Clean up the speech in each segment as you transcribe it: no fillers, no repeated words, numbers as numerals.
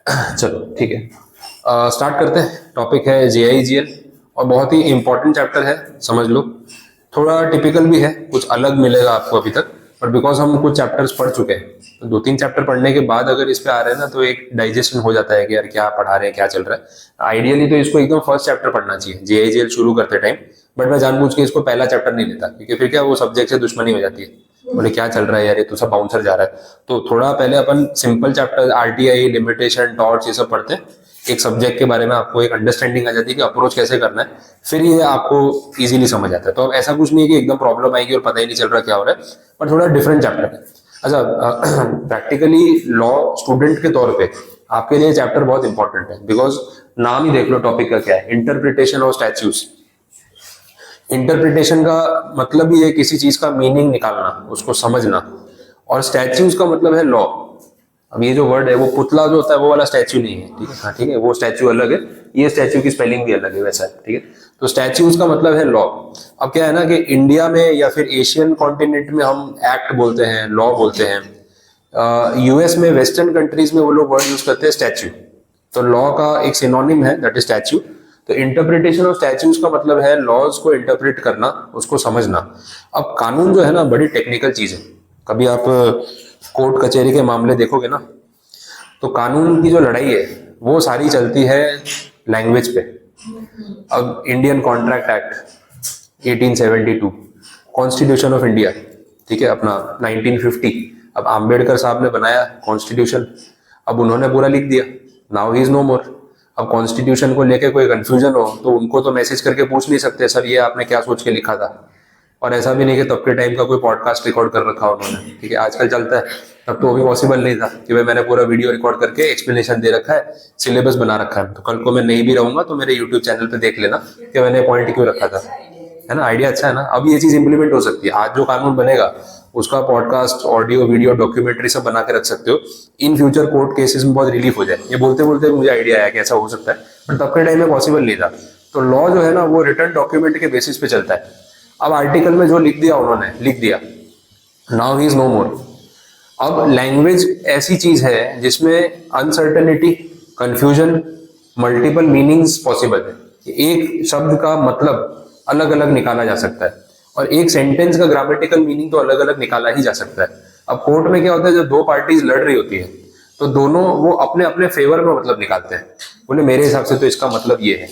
चलो ठीक है, स्टार्ट करते हैं। टॉपिक है JIGL और बहुत ही इंपॉर्टेंट चैप्टर है, समझ लो। थोड़ा टिपिकल भी है, कुछ अलग मिलेगा आपको अभी तक, बट बिकॉज हम कुछ चैप्टर्स पढ़ चुके हैं तो 2-3 चैप्टर पढ़ने के बाद अगर इस पे आ रहे हैं ना तो एक डाइजेशन हो जाता है कि यार क्या पढ़ा रहे हैं, क्या चल रहा है। आइडियली तो इसको एकदम फर्स्ट चैप्टर पढ़ना चाहिए JIGL शुरू करते टाइम, बट मैं जानबूझ के इसको पहला चैप्टर नहीं लेता क्योंकि फिर क्या वो सब्जेक्ट से दुश्मनी हो जाती है। बोले क्या चल रहा है यार, ये तो सब बाउंसर जा रहा है। तो थोड़ा पहले अपन simple chapter RTI, limitation, torch, ये सब पढ़ते हैं। एक सब्जेक्ट के बारे में आपको एक अंडरस्टैंडिंग आ जाती है कि अप्रोच कैसे करना है, फिर ये आपको इजीली समझ आता है। तो अब ऐसा कुछ नहीं है कि एकदम प्रॉब्लम आएगी और पता ही नहीं चल रहा क्या हो रहा है, पर थोड़ा डिफरेंट चैप्टर है। अच्छा, प्रैक्टिकली लॉ स्टूडेंट के तौर पे आपके लिए चैप्टर बहुत इंपॉर्टेंट है, बिकॉज नाम ही देख लो टॉपिक का क्या है, इंटरप्रिटेशन ऑफ स्टैट्यूज। इंटरप्रिटेशन का मतलब ही है किसी चीज का मीनिंग निकालना, उसको समझना, और स्टैच्यूज का मतलब है लॉ। अब ये जो वर्ड है, वो पुतला जो होता है वो वाला स्टैच्यू नहीं है, ठीक है। हाँ ठीक है, वो स्टैच्यू अलग है, ये स्टैच्यू की स्पेलिंग भी अलग है, वैसा है, ठीक है। तो स्टैच्यूज का मतलब है लॉ। अब क्या है ना कि इंडिया में या फिर एशियन कॉन्टिनेंट में हम एक्ट बोलते हैं, लॉ बोलते हैं। US में, वेस्टर्न कंट्रीज में वो लोग वर्ड यूज करते हैं स्टैच्यू। तो लॉ का एक सिनोनिम है, दैट इज स्टैच्यू। तो इंटरप्रिटेशन ऑफ स्टैच्यूज का मतलब है लॉज को इंटरप्रेट करना, उसको समझना। अब कानून जो है ना बड़ी टेक्निकल चीज है। कभी आप कोर्ट कचहरी के मामले देखोगे ना, तो कानून की जो लड़ाई है वो सारी चलती है लैंग्वेज पे। अब Indian contract act 1872, constitution of India, ठीक है, अपना 1950। अब आम्बेडकर साहब ने बनाया कॉन्स्टिट्यूशन, अब उन्होंने पूरा लिख दिया, नाउ ही इज नो मोर। अब कॉन्स्टिट्यूशन को लेके कोई कंफ्यूजन हो तो उनको तो मैसेज करके पूछ नहीं सकते, सर ये आपने क्या सोच के लिखा था। और ऐसा भी नहीं कि तब के टाइम का कोई पॉडकास्ट रिकॉर्ड कर रखा उन्होंने, ठीक है, आजकल चलता है। तब तो वो भी पॉसिबल नहीं था कि भाई मैंने पूरा वीडियो रिकॉर्ड करके एक्सप्लेनेशन दे रखा है, सिलेबस बना रखा है, तो कल को मैं नहीं भी रहूंगा तो मेरे यूट्यूब चैनल पे देख लेना कि मैंने पॉइंट क्यों रखा था, है ना। आइडिया अच्छा है ना। अब ये चीज इंप्लीमेंट हो सकती है। आज जो कानून बनेगा उसका पॉडकास्ट, ऑडियो, वीडियो, डॉक्यूमेंट्री सब बना के रख सकते हो। इन फ्यूचर कोर्ट केसेस में बहुत रिलीफ हो जाए। ये बोलते बोलते मुझे आइडिया आया कि ऐसा हो सकता है, बट तब के टाइम में पॉसिबल नहीं था। तो लॉ जो है ना वो रिटर्न डॉक्यूमेंट के बेसिस पे चलता है। अब आर्टिकल में जो लिख दिया उन्होंने, लिख दिया, नाउ ही इज नो मोर। अब लैंग्वेज ऐसी चीज है जिसमें uncertainty, confusion, multiple meanings possible है। एक शब्द का मतलब अलग अलग निकाला जा सकता है, और एक सेंटेंस का ग्रामेटिकल मीनिंग तो अलग अलग निकाला ही जा सकता है। अब कोर्ट में क्या होता है, जब दो पार्टीज लड़ रही होती है तो दोनों वो अपने अपने फेवर में मतलब निकालते हैं। बोले मेरे हिसाब से तो इसका मतलब ये है,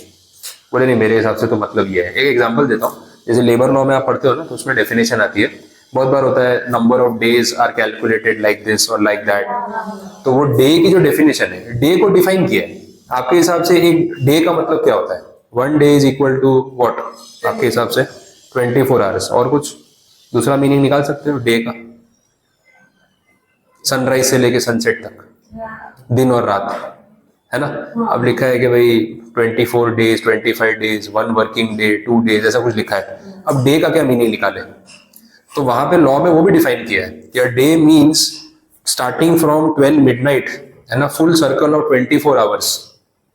बोले नहीं मेरे हिसाब से तो मतलब ये है। एक एग्जांपल देता हूँ, जैसे लेबर लॉ में आप पढ़ते हो ना, तो उसमें डेफिनेशन आती है, बहुत बार होता है number of days are calculated like this और लाइक दैट। तो वो डे की जो डेफिनेशन है, डे को डिफाइन किया है। आपके हिसाब से एक डे का मतलब क्या होता है? 1 day is equal to what आपके हिसाब से? 24 आवर्स। और कुछ दूसरा मीनिंग निकाल सकते हो डे का? सनराइज से लेके सनसेट तक, दिन और रात, है ना। अब लिखा है कि भाई 24 days, 25 days, 1 working day, 2 days, ऐसा कुछ लिखा है। अब डे का क्या मीनिंग निकाले? तो वहां पे लॉ में वो भी डिफाइन किया है कि day means starting from 12 midnight, है ना, full circle of 24 hours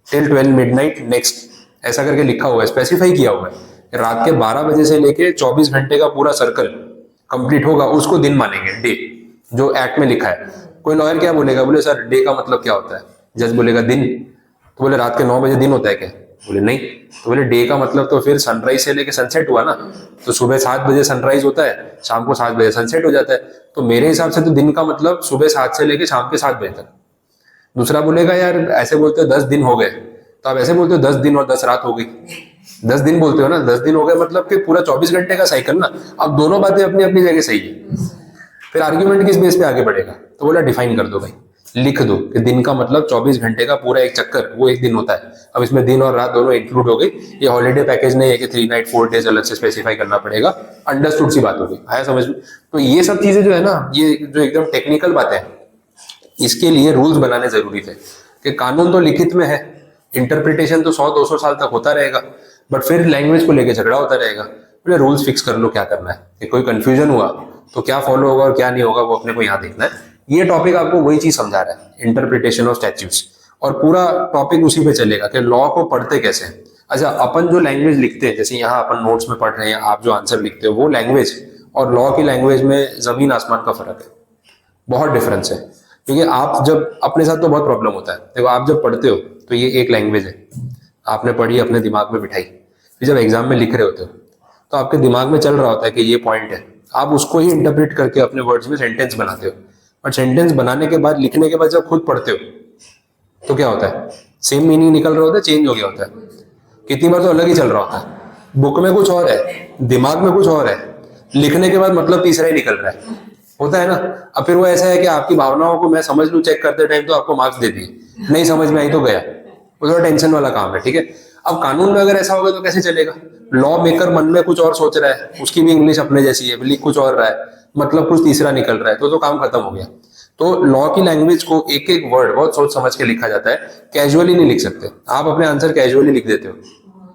till 12 midnight next, ऐसा करके लिखा हुआ है, स्पेसिफाई किया हुआ है। रात के 12 बजे से लेके 24 घंटे का पूरा सर्कल कंप्लीट होगा, उसको दिन मानेंगे, डे, जो एक्ट में लिखा है। कोई लॉयर क्या बोलेगा, बोले सर डे का मतलब क्या होता है? जज बोलेगा दिन। तो बोले रात के 9 बजे दिन होता है क्या? बोले नहीं। तो बोले डे का मतलब तो फिर सनराइज से लेके सनसेट हुआ ना। तो सुबह 7 बजे सनराइज होता है, शाम को 7 बजे सनसेट हो जाता है। तो मेरे हिसाब से तो दिन का मतलब सुबह 7 से लेके शाम के 7 बजे तक। दूसरा बोलेगा यार ऐसे बोलते हो 10 दिन हो गए, तो आप ऐसे बोलते हो 10 दिन और 10 रात हो गई। 10 दिन बोलते हो ना, 10 दिन हो गए मतलब कि पूरा 24 घंटे का साइकिल ना। अब दोनों बातें अपनी अपनी जगह सही है, फिर आर्ग्यूमेंट किस बेस पे आगे बढ़ेगा? तो बोला डिफाइन कर दो भाई, लिख दो कि दिन का मतलब 24 घंटे का पूरा एक चक्कर, वो एक दिन होता है। अब इसमें दिन और रात दोनों इंक्लूड हो गई। ये हॉलीडे पैकेज नहीं है कि 3 नाइट 4 डेज अलग से स्पेसिफाई करना पड़ेगा। अंडरस्टूड सी बात हो गई, आया समझ में? तो ये सब चीजें जो है ना, ये जो एकदम टेक्निकल बातें हैं, इसके लिए रूल्स बनाने जरूरी थे। कि कानून तो लिखित में है, इंटरप्रिटेशन तो 100-200 साल तक होता रहेगा, बट फिर लैंग्वेज को लेके झगड़ा होता रहेगा। बोले रूल्स फिक्स कर लो क्या करना है, कि कोई कंफ्यूजन हुआ तो क्या फॉलो होगा और क्या नहीं होगा, वो अपने को यहाँ देखना है। ये टॉपिक आपको वही चीज समझा रहा है, इंटरप्रिटेशन ऑफ स्टैट्यूट्स। और पूरा टॉपिक उसी पे चलेगा कि लॉ को पढ़ते कैसे हैं। अच्छा, अपन जो लैंग्वेज लिखते हैं, जैसे यहाँ अपन नोट्स में पढ़ रहे हैं, आप जो आंसर लिखते हो, वो लैंग्वेज और लॉ की लैंग्वेज में जमीन आसमान का फर्क है, बहुत डिफरेंस है। क्योंकि आप जब अपने साथ तो बहुत प्रॉब्लम होता है, देखो आप जब पढ़ते हो तो ये एक लैंग्वेज है, आपने पढ़ी, अपने दिमाग में बिठाई, फिर जब एग्जाम में लिख रहे होते हो तो आपके दिमाग में चल रहा होता है कि ये पॉइंट है, आप उसको ही इंटरप्रेट करके अपने वर्ड्स में सेंटेंस बनाते हो। और सेंटेंस बनाने के बाद, लिखने के बाद जब खुद पढ़ते हो तो क्या होता है, सेम मीनिंग निकल रहा होता है, चेंज हो गया होता है, कितनी बार तो अलग ही चल रहा होता है। बुक में कुछ और है, दिमाग में कुछ और है, लिखने के बाद मतलब तीसरा ही निकल रहा है, होता है ना। अब फिर वो ऐसा है कि आपकी भावनाओं को मैं समझ लूं चेक करते टाइम तो आपको मार्क्स दे दिए, नहीं समझ में आई तो गया, वो थोड़ा टेंशन वाला काम है, ठीक है। अब कानून में अगर ऐसा होगा तो कैसे चलेगा, लॉ मेकर मन में कुछ और सोच रहा है, उसकी भी इंग्लिश अपने जैसी है, लिख कुछ और रहा है, मतलब कुछ तीसरा निकल रहा है, तो काम खत्म हो गया। तो लॉ की लैंग्वेज को एक एक वर्ड बहुत सोच समझ के लिखा जाता है, कैजुअली नहीं लिख सकते। आप अपने आंसर कैजुअली लिख देते हो,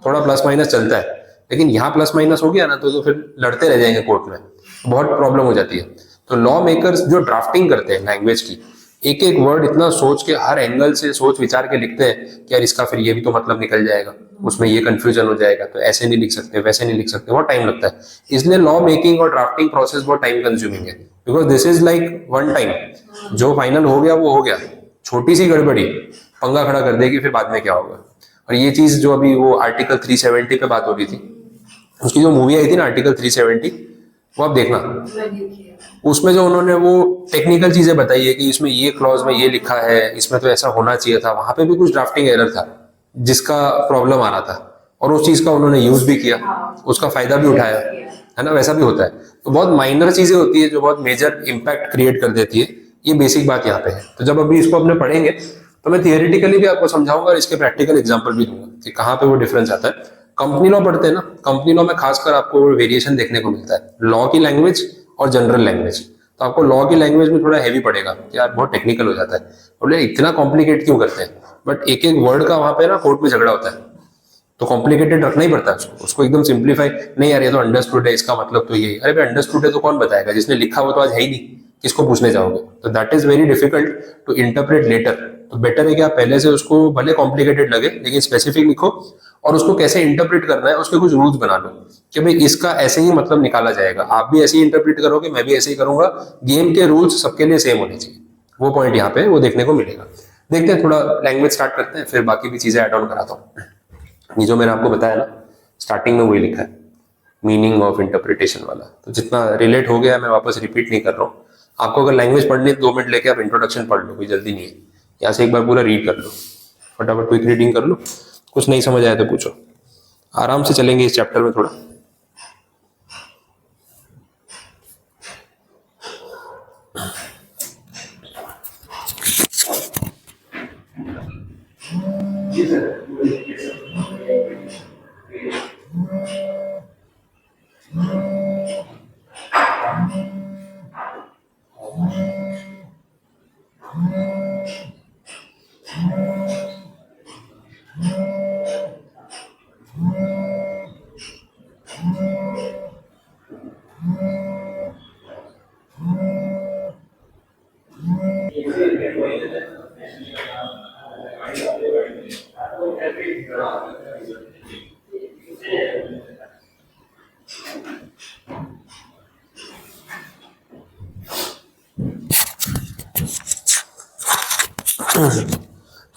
थोड़ा प्लस माइनस चलता है, लेकिन यहाँ प्लस माइनस हो गया ना तो फिर लड़ते रह जाएंगे कोर्ट में, बहुत प्रॉब्लम हो जाती है। तो लॉ मेकर्स जो ड्राफ्टिंग करते हैं लैंग्वेज की, एक एक वर्ड इतना सोच के, हर एंगल से सोच विचार के लिखते हैं कि यार इसका फिर ये भी तो मतलब निकल जाएगा, उसमें ये कंफ्यूजन हो जाएगा, तो ऐसे नहीं लिख सकते, वैसे नहीं लिख सकते, बहुत टाइम लगता है। इसलिए लॉ मेकिंग और ड्राफ्टिंग प्रोसेस बहुत टाइम कंज्यूमिंग है, because this is like one time, जो फाइनल हो गया वो हो गया, छोटी सी गड़बड़ी पंगा खड़ा कर देगी, फिर बाद में क्या होगा। और ये चीज जो अभी वो आर्टिकल 370 पे बात हो रही थी, उसकी जो मूवी आई थी ना आर्टिकल 370, वो आप देखना, उसमें जो उन्होंने वो टेक्निकल चीजें बताई है कि इसमें ये क्लॉज में ये लिखा है, इसमें तो ऐसा होना चाहिए था, वहां पे भी कुछ ड्राफ्टिंग एरर था जिसका प्रॉब्लम आ रहा था, और उस चीज का उन्होंने यूज भी किया, उसका फायदा भी उठाया, है ना, वैसा भी होता है। तो बहुत माइनर चीजें होती है जो बहुत मेजर इम्पैक्ट क्रिएट कर देती है, ये बेसिक बात यहाँ पे है। तो जब अभी इसको अपने पढ़ेंगे तो मैं थियोरेटिकली भी आपको समझाऊंगा और इसके प्रैक्टिकल एग्जाम्पल भी दूंगा कि कहाँ पे वो डिफरेंस आता है। कंपनी लॉ पढ़ते हैं ना, कंपनी लॉ में खासकर आपको वेरिएशन देखने को मिलता है, लॉ की लैंग्वेज और जनरल लैंग्वेज। तो आपको लॉ की लैंग्वेज में थोड़ा हैवी पड़ेगा कि यार बहुत टेक्निकल हो जाता है, बोले इतना कॉम्प्लिकेट क्यों करते हैं, बट एक एक वर्ड का वहां पे ना कोर्ट में झगड़ा होता है, तो कॉम्प्लिकेटेड रखना ही पड़ता है उसको एकदम सिंप्लीफाई नहीं, यार ये तो अंडरस्टूड है, इसका मतलब तो ये, अरे भाई अंडरस्टूड है तो कौन बताएगा, जिसने लिखा हुआ तो आज है ही नहीं, किसको पूछने जाओगे। तो that is very difficult to interpret later. तो बेटर है कि आप पहले से उसको, भले कॉम्प्लिकेटेड लगे लेकिन स्पेसिफिक लिखो, और उसको कैसे इंटरप्रेट करना है उसके कुछ रूल्स बना लो कि भाई इसका ऐसे ही मतलब निकाला जाएगा, आप भी ऐसे ही इंटरप्रेट करोगे, मैं भी ऐसे ही करूंगा, गेम के रूल्स सबके लिए सेम होने चाहिए। वो पॉइंट यहाँ पे वो देखने को मिलेगा। देखते हैं, थोड़ा लैंग्वेज स्टार्ट करते हैं, फिर बाकी भी चीजें ऐड ऑन कराता हूँ। ये जो मैंने आपको बताया ना स्टार्टिंग में, वही लिखा है मीनिंग ऑफ इंटरप्रिटेशन वाला, तो जितना रिलेट हो गया मैं वापस रिपीट नहीं कर रहा हूँ। आपको अगर लैंग्वेज पढ़नी है 2 मिनट लेके आप इंट्रोडक्शन पढ़ लो, कोई जल्दी नहीं है, यहाँ से एक बार पूरा रीड कर लो, फटाफट क्विक रीडिंग कर लो, कुछ नहीं समझ आया तो पूछो, आराम से चलेंगे इस चैप्टर में थोड़ा।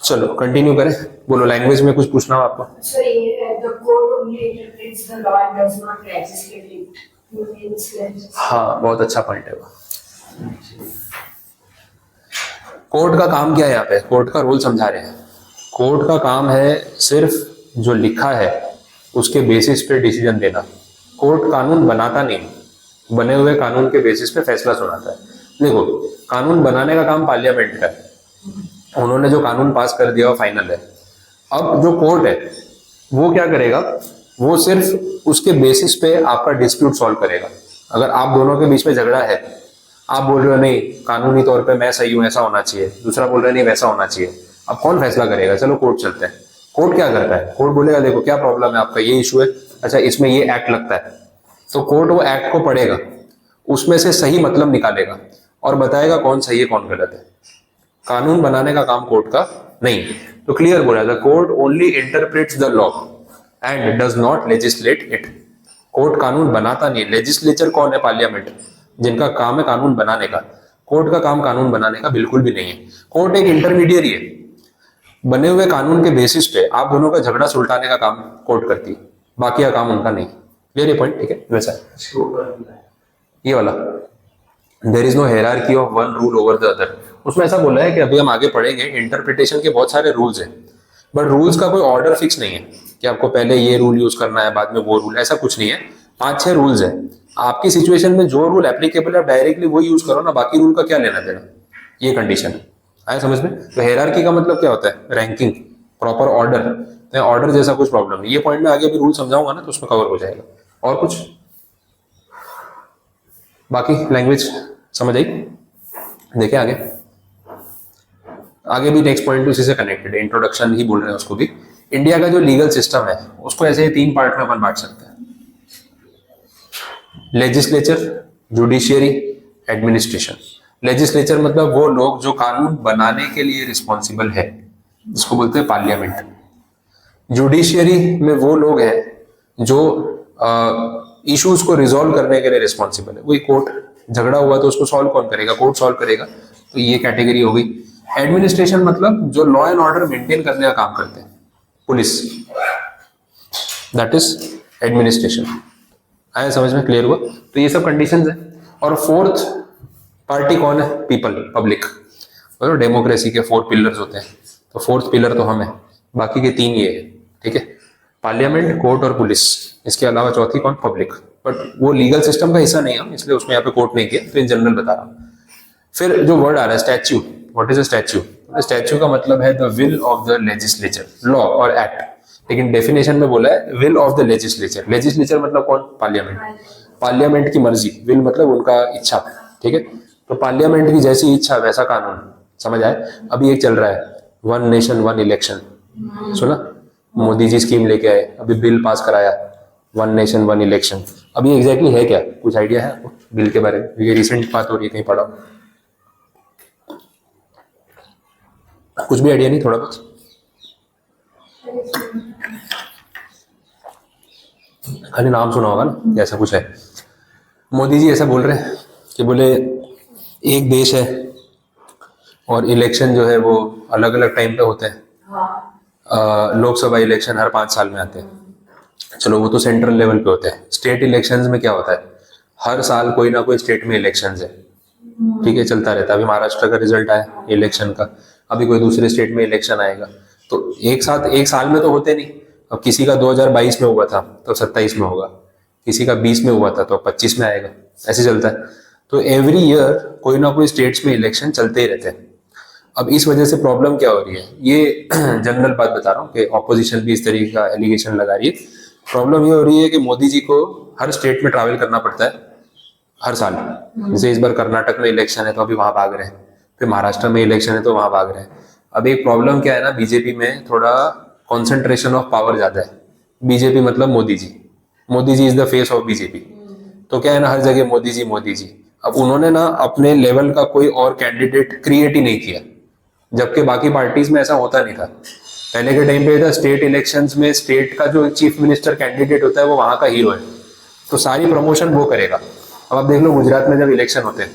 चलो कंटिन्यू करें, बोलो लैंग्वेज में कुछ पूछना हो आपको। So, the court only interprets the law and does not legislate it. हाँ, बहुत अच्छा पॉइंट है वो। कोर्ट का काम क्या है, यहाँ पे कोर्ट का रोल समझा रहे हैं। कोर्ट का काम है सिर्फ जो लिखा है उसके बेसिस पे डिसीजन देना। कोर्ट कानून बनाता नहीं, बने हुए कानून के बेसिस पे फैसला सुनाता है। देखो, कानून बनाने का काम पार्लियामेंट का है, उन्होंने जो कानून पास कर दिया वो फाइनल है। अब जो कोर्ट है वो क्या करेगा, वो सिर्फ उसके बेसिस पे आपका डिस्प्यूट सॉल्व करेगा। अगर आप दोनों के बीच में झगड़ा है, आप बोल रहे हो नहीं कानूनी तौर पे मैं सही हूं, ऐसा होना चाहिए, दूसरा बोल रहा है नहीं वैसा होना चाहिए, अब कौन फैसला करेगा, चलो कोर्ट चलते हैं। कोर्ट क्या करता है, कोर्ट बोलेगा देखो क्या प्रॉब्लम है आपका, ये इशू है, अच्छा इसमें ये एक्ट लगता है, तो कोर्ट वो एक्ट को पढ़ेगा, उसमें से सही मतलब निकालेगा और बताएगा कौन सही है कौन गलत है। कानून बनाने का काम कोर्ट का नहीं। तो क्लियर बोला, the court only interprets the law and does not legislate it. Court कानून बनाता नहीं, लेजिस्लेचर कौन है, पार्लियामेंट, जिनका काम है कानून बनाने का। कोर्ट का काम कानून बनाने का बिल्कुल भी नहीं है। कोर्ट एक इंटरमीडियरी है, बने हुए कानून के बेसिस पे आप दोनों का झगड़ा सुलटाने का काम कोर्ट करती है, बाकी का काम उनका नहीं। क्लियर ये पॉइंट? ठीक है, वैसा ये वाला there is no hierarchy of one rule over the other, उसमें ऐसा बोला है कि अभी हम आगे पढ़ेंगे इंटरप्रिटेशन के बहुत सारे रूल्स हैं, बट रूल्स का कोई ऑर्डर फिक्स नहीं है कि आपको पहले ये रूल यूज करना है बाद में वो रूल, ऐसा कुछ नहीं है। 5-6 रूल्स है, आपकी सिचुएशन में जो रूल एप्लीकेबल है आप डायरेक्टली वो यूज करो ना, बाकी रूल का क्या लेना देना, ये कंडीशन है। आया समझ में? तो हायरार्की का मतलब क्या होता है? Ranking, proper order. तो ऑर्डर जैसा कुछ प्रॉब्लम नहीं, ये पॉइंट में आगे भी रूल समझाऊंगा ना तो उसमें कवर हो जाएगा। और कुछ बाकी लैंग्वेज समझ आई? देखिए आगे, आगे भी नेक्स्ट पॉइंट उसी से कनेक्टेड है, इंट्रोडक्शन ही बोल रहे हैं उसको भी। इंडिया का जो लीगल सिस्टम है उसको ऐसे 3 पार्ट में अपन बांट सकते हैं, लेजिस्लेचर, जुडिशियरी, एडमिनिस्ट्रेशन। लेजिस्लेचर मतलब वो लोग जो कानून बनाने के लिए रिस्पॉन्सिबल है, जिसको बोलते हैं पार्लियामेंट। जुडिशियरी में वो लोग हैं जो इश्यूज को रिजॉल्व करने के लिए रिस्पॉन्सिबल है, वही कोर्ट। झगड़ा हुआ तो उसको सॉल्व कौन करेगा? कोर्ट सॉल्व करेगा, तो ये कैटेगरी हो गई। एडमिनिस्ट्रेशन मतलब जो लॉ एंड ऑर्डर मेंटेन करने का काम करते हैं, पुलिस, दैट इज एडमिनिस्ट्रेशन। आया समझ में? क्लियर हुआ? तो ये सब कंडीशंस है। और फोर्थ पार्टी कौन है? People, public. और डेमोक्रेसी के 4 पिलर्स होते हैं, तो फोर्थ पिलर तो हम है, बाकी के 3 ये है। ठीक है, पार्लियामेंट, कोर्ट और पुलिस। इसके अलावा चौथी कौन? पब्लिक। बट वो लीगल सिस्टम का हिस्सा नहीं है, इसलिए उसमें यहाँ पे कोर्ट नहीं किया, तो इन जनरल बता रहा हूँ। फिर जो वर्ड आ रहा है statue, what is a statue? Statue का मतलब है the will of the legislature, law और एक्ट। लेकिन डेफिनेशन में बोला है will of the legislature. Legislature मतलब कौन? पार्लियामेंट। पार्लियामेंट की मर्जी, विल मतलब उनका इच्छा। ठीक है, तो पार्लियामेंट की जैसी इच्छा वैसा कानून, समझ आए? अभी एक चल रहा है वन नेशन वन इलेक्शन, सुना? मोदी जी स्कीम लेके आए, अभी बिल पास कराया वन नेशन वन इलेक्शन। अभी एग्जैक्टली है क्या? कुछ आइडिया है आपको बिल के बारे में? ये रिसेंट बात हो रही है, कहीं पढ़ा? कुछ भी आइडिया नहीं? थोड़ा बहुत खाली नाम सुना होगा ना, ऐसा कुछ है। मोदी जी ऐसा बोल रहे हैं कि बोले एक देश है और इलेक्शन जो है वो अलग अलग टाइम पे होते हैं। लोकसभा इलेक्शन हर 5 साल में आते हैं, चलो वो तो सेंट्रल लेवल पे होते हैं। स्टेट इलेक्शंस में क्या होता है? हर साल कोई ना कोई स्टेट में इलेक्शंस है, ठीक है, चलता रहता है। अभी महाराष्ट्र का रिजल्ट आया इलेक्शन का, अभी कोई दूसरे स्टेट में इलेक्शन आएगा, तो एक साल में तो होते नहीं। अब किसी का 2022 में हुआ था तो 27 में होगा, किसी का 20 में हुआ था तो 25 में आएगा, ऐसे चलता है। तो एवरी ईयर कोई ना कोई स्टेट्स में इलेक्शन चलते ही रहते हैं। अब इस वजह से प्रॉब्लम क्या हो रही है, ये जनरल बात बता रहा हूँ कि ऑपोजिशन भी इस तरीके का एलिगेशन लगा रही है। प्रॉब्लम ये हो रही है कि मोदी जी को हर स्टेट में ट्रैवल करना पड़ता है हर साल। जैसे इस बार कर्नाटक में इलेक्शन है तो अभी वहां भाग रहे हैं, फिर महाराष्ट्र में इलेक्शन है तो वहां भाग रहे हैं। अब एक प्रॉब्लम क्या है ना, बीजेपी में थोड़ा कॉन्सेंट्रेशन ऑफ पावर ज्यादा है। बीजेपी मतलब Modi ji is the face of BJP. तो क्या है ना, हर जगह मोदी जी मोदी जी। अब उन्होंने ना अपने लेवल का कोई और कैंडिडेट क्रिएट ही नहीं किया, जबकि बाकी पार्टीज में ऐसा होता नहीं था। पहले के टाइम पे था स्टेट इलेक्शंस में स्टेट का जो चीफ मिनिस्टर कैंडिडेट होता है वो वहां का हीरो है, तो सारी प्रमोशन वो करेगा। अब आप देख लो गुजरात में जब इलेक्शन होते हैं